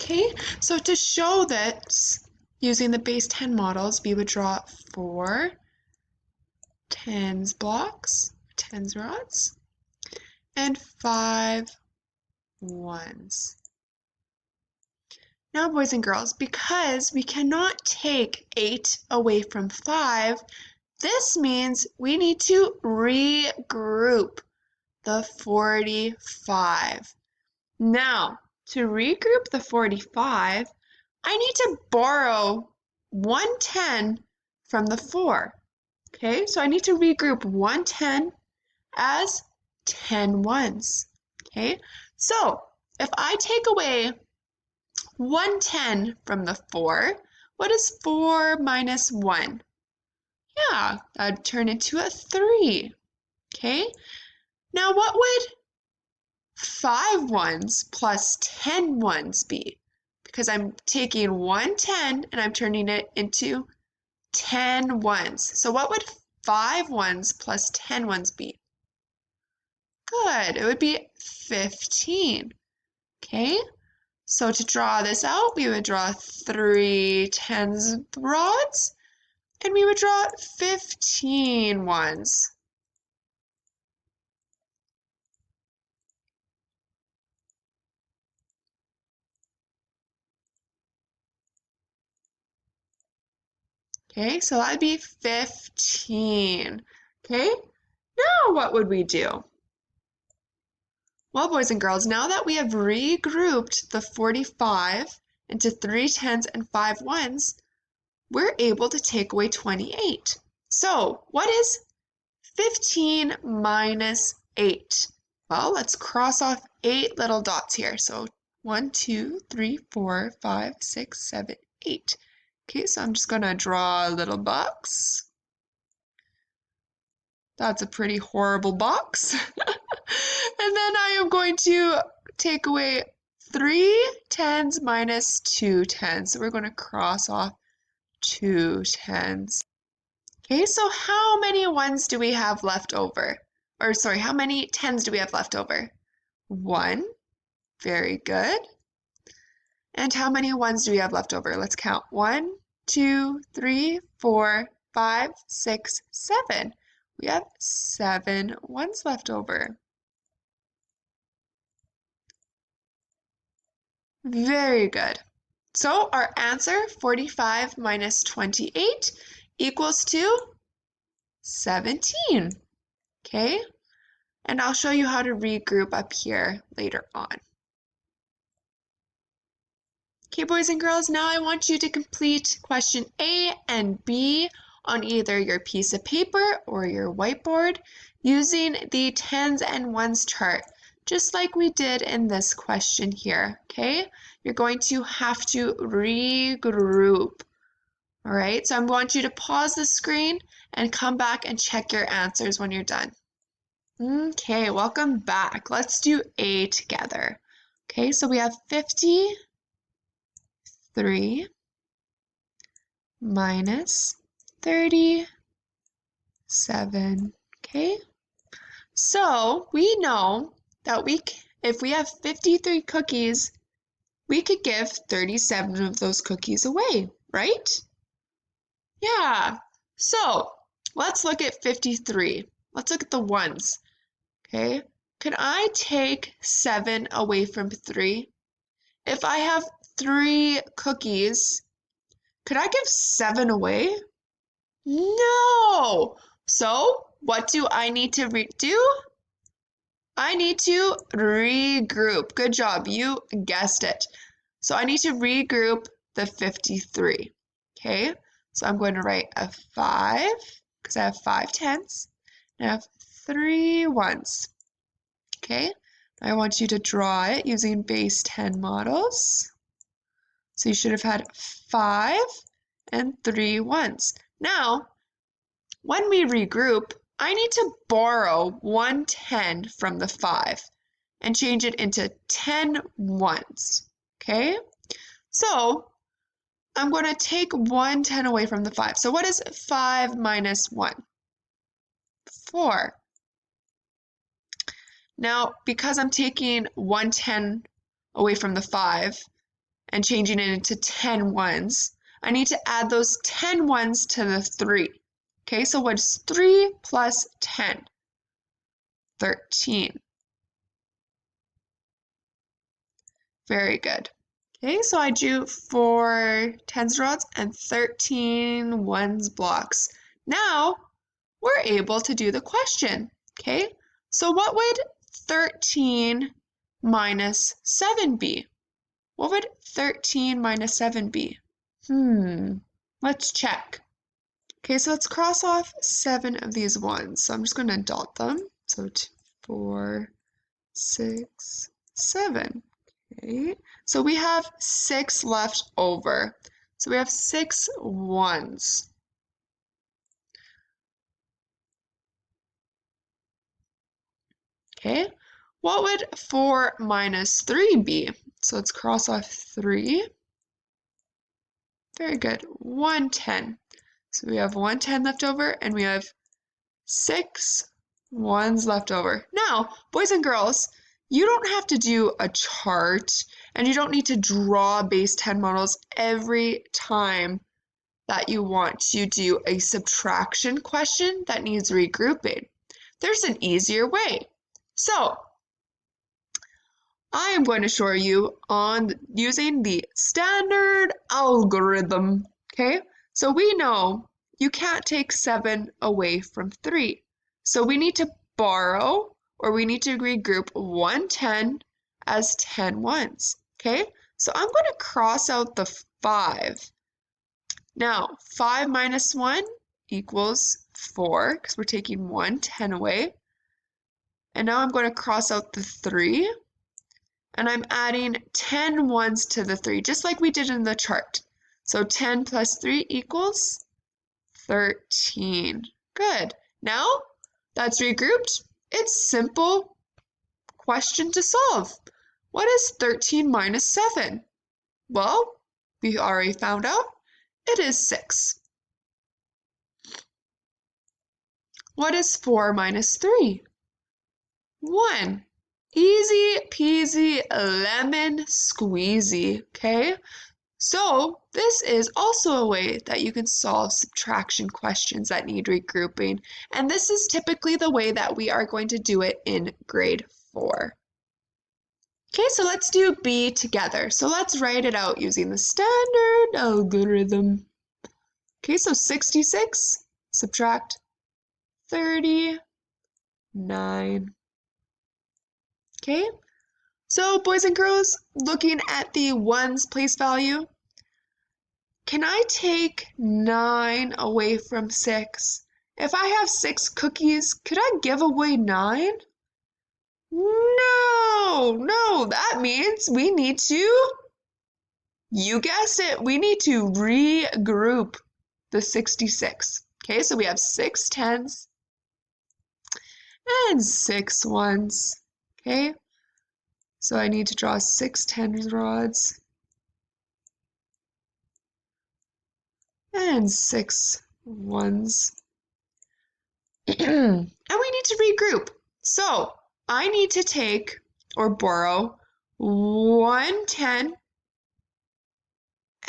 Okay, so to show this, using the base 10 models, we would draw 4 tens blocks, tens rods, and 5 ones. Now, boys and girls, because we cannot take 8 away from 5, this means we need to regroup the 45. Now, to regroup the 45, I need to borrow 110 from the 4. Okay, so I need to regroup 110 as 10 ones. Okay, so if I take away 110 from the 4, what is 4 minus 1? Yeah, that'd turn into a 3. Okay, now what would 5 ones plus 10 ones be? Because I'm taking 110 and I'm turning it into 10 ones. So what would 5 ones plus 10 ones be? Good, it would be 15. Okay, so to draw this out, we would draw 3 tens rods and we would draw 15 ones. Okay, so that'd be 15. Okay, now what would we do? Well, boys and girls, now that we have regrouped the 45 into 3 tens and 5 ones, we're able to take away 28. So what is 15 minus 8? Well, let's cross off 8 little dots here. So 1, 2, 3, 4, 5, 6, 7, 8. Okay, so I'm just going to draw a little box. That's a pretty horrible box. And then I am going to take away 3 tens minus 2 tens. So we're going to cross off 2 tens. Okay, so how many ones do we have left over? Or sorry, how many tens do we have left over? 1. Very good. And how many ones do we have left over? Let's count. 1, 2, 3, 4, 5, 6, 7. We have 7 ones left over. Very good. So our answer, 45 minus 28, equals to 17. Okay? And I'll show you how to regroup up here later on. Okay, boys and girls, now I want you to complete question A and B on either your piece of paper or your whiteboard using the tens and ones chart, just like we did in this question here, okay? You're going to have to regroup, all right? So I want you to pause the screen and come back and check your answers when you're done. Okay, welcome back. Let's do A together. Okay, so we have 53 minus 37. Okay, so we know that if we have 53 cookies, we could give 37 of those cookies away, right? Yeah, so let's look at 53. Let's look at the ones. Okay, can I take 7 away from 3? If I have 3 cookies, could I give 7 away? No! So what do I need to do? I need to regroup. Good job, you guessed it. So I need to regroup the 53. Okay, so I'm going to write a 5 because I have 5 tens and I have 3 ones. Okay, I want you to draw it using base 10 models. So you should have had 5 and 3 ones. Now, when we regroup, I need to borrow 110 from the 5 and change it into 10 ones. Okay, so I'm going to take 110 away from the 5. So what is 5 minus 1? 4. Now, because I'm taking 110 away from the 5 and changing it into 10 ones, I need to add those 10 ones to the 3. Okay, so what's 3 plus 10? 13. Very good. Okay, so I drew 4 tens rods and 13 ones blocks. Now we're able to do the question. Okay, so what would 13 minus 7 be? What would 13 minus 7 be? Let's check. Okay, so let's cross off 7 of these ones. So I'm just going to dot them. So 4, 6, 7. Okay, so we have 6 left over. So we have 6 ones. Okay, what would 4 minus 3 be? So let's cross off 3. Very good, 110. So we have 110 left over, and we have 6 ones left over. Now, boys and girls, you don't have to do a chart, and you don't need to draw base 10 models every time that you want to do a subtraction question that needs regrouping. There's an easier way. So, I am going to show you on using the standard algorithm. Okay, so we know you can't take 7 away from 3. So we need to borrow, or we need to regroup 110 as 10 ones. Okay, so I'm going to cross out the 5. Now, 5 minus 1 equals 4, because we're taking 110 away. And now I'm going to cross out the 3. And I'm adding 10 ones to the 3, just like we did in the chart. So 10 plus 3 equals 13. Good. Now that's regrouped. It's simple question to solve. What is 13 minus 7? Well, we already found out. It is 6. What is 4 minus 3? 1. Easy peasy lemon squeezy, okay? So this is also a way that you can solve subtraction questions that need regrouping, and this is typically the way that we are going to do it in grade 4. Okay, so let's do B together. So let's write it out using the standard algorithm. Okay, so 66, subtract 39. Okay, so boys and girls, looking at the ones place value, can I take 9 away from 6? If I have 6 cookies, could I give away 9? No, that means we need to, you guessed it, we need to regroup the 66. Okay, so we have 6 tens and 6 ones. Okay, so I need to draw 6 10 rods and 6 ones. And we need to regroup. So I need to take or borrow 110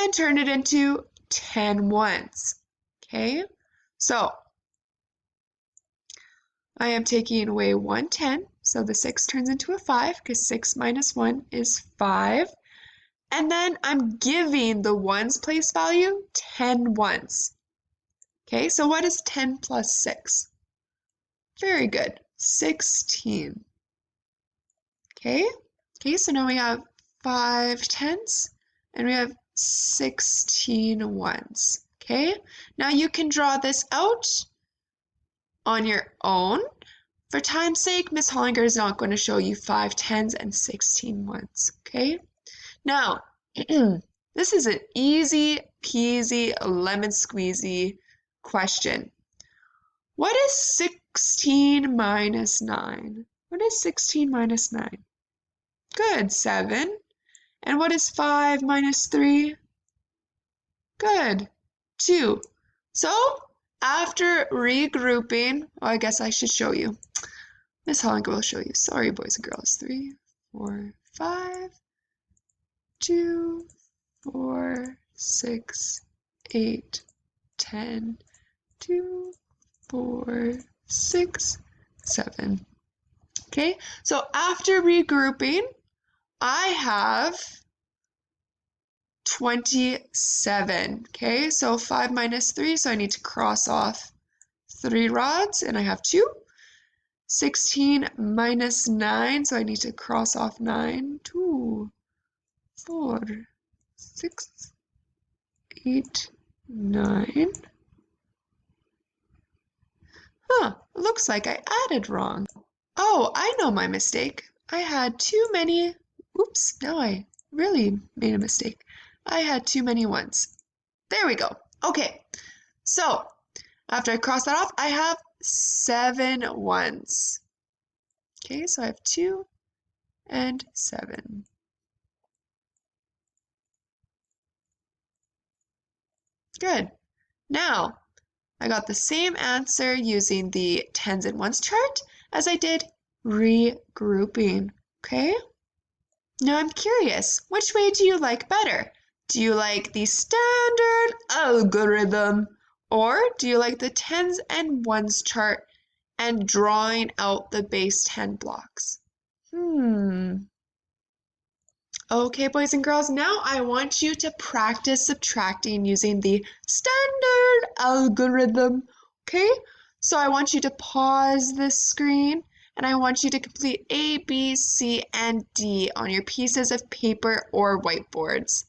and turn it into 10 ones. Okay, so I am taking away 110. So the 6 turns into a 5 because 6 minus 1 is 5. And then I'm giving the ones place value 10 ones. Okay, so what is 10 plus 6? Very good, 16. Okay, so now we have 5 tens and we have 16 ones. Okay, now you can draw this out on your own. For time's sake, Miss Hollinger is not going to show you 5 tens and 16 ones. Okay, now this is an easy peasy lemon squeezy question. What is 16 minus 9? What is 16 minus 9? Good, 7. And what is 5 minus 3? Good, 2. So after regrouping, I guess I should show you. Miss Hollinger will show you. Sorry, boys and girls. 3, 4, 5, 2, 4, 6, 8, 10, 2, 4, 6, 7. Okay, so after regrouping, I have 27. Okay, so 5 minus 3, so I need to cross off 3 rods, and I have 2. 16 minus 9, so I need to cross off 9. 2, 4, 6, 8, 9. Looks like I added wrong. Oh, I know my mistake. I had too many. Oops, now I really made a mistake. I had too many ones. There we go. Okay, so after I cross that off, I have 7 ones. Okay, so I have 2 and 7. Good. Now, I got the same answer using the tens and ones chart as I did regrouping. Okay? Now I'm curious, which way do you like better? Do you like the standard algorithm, or do you like the tens and ones chart and drawing out the base 10 blocks? Okay, boys and girls, now I want you to practice subtracting using the standard algorithm, okay? So I want you to pause this screen and I want you to complete A, B, C, and D on your pieces of paper or whiteboards.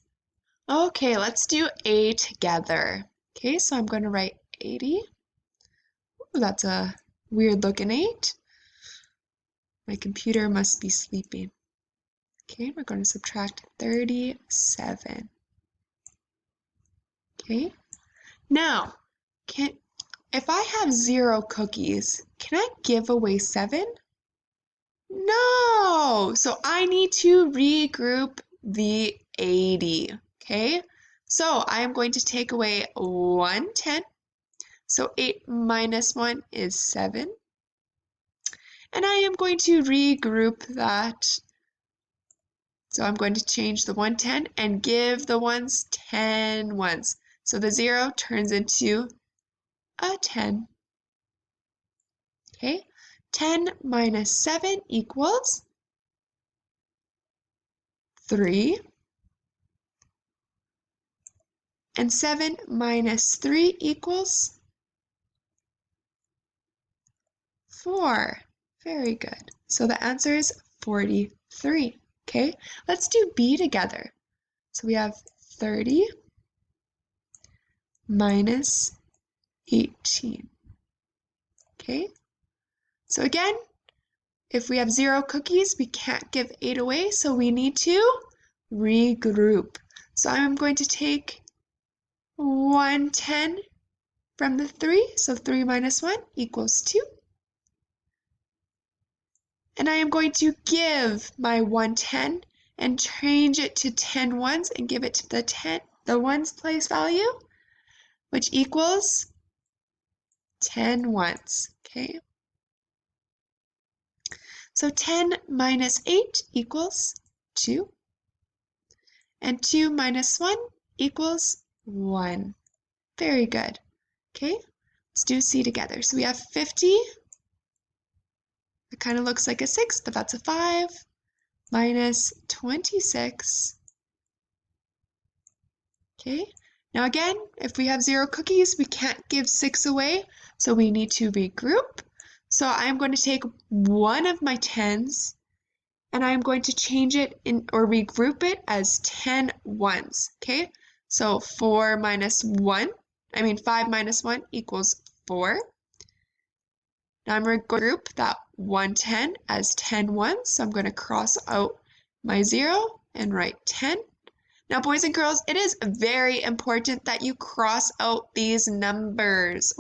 Okay, let's do A together. Okay, so I'm going to write 80. Ooh, that's a weird looking 8. My computer must be sleeping. Okay, we're going to subtract 37. Okay, now, if I have 0 cookies, can I give away 7? No! So I need to regroup the 80. Okay, so I am going to take away 1 10. So 8 minus 1 is 7. And I am going to regroup that. So I'm going to change the 110 and give the ones 10 ones. So the 0 turns into a 10. Okay, 10 minus 7 equals 3. And 7 minus 3 equals 4. Very good. So the answer is 43. Okay, let's do B together. So we have 30 minus 18. Okay, so again, if we have 0 cookies, we can't give 8 away, so we need to regroup. So I'm going to take 110 from the 3, so 3 minus 1 equals 2. And I am going to give my 110 and change it to 10 ones and give it to the ones place value, which equals 10 ones. Okay. So 10 minus 8 equals 2. And 2 minus 1 equals 1. Very good. Okay, let's do C together. So we have 50. It kind of looks like a 6, but that's a 5. Minus 26. Okay, now again, if we have 0 cookies, we can't give 6 away, so we need to regroup. So I'm going to take one of my 10s and I'm going to change it or regroup it as 10 ones. Okay, so 5 minus 1 equals 4. Now I'm going to group that 110 as 10 ones, so I'm going to cross out my 0 and write 10. Now, boys and girls, it is very important that you cross out these numbers.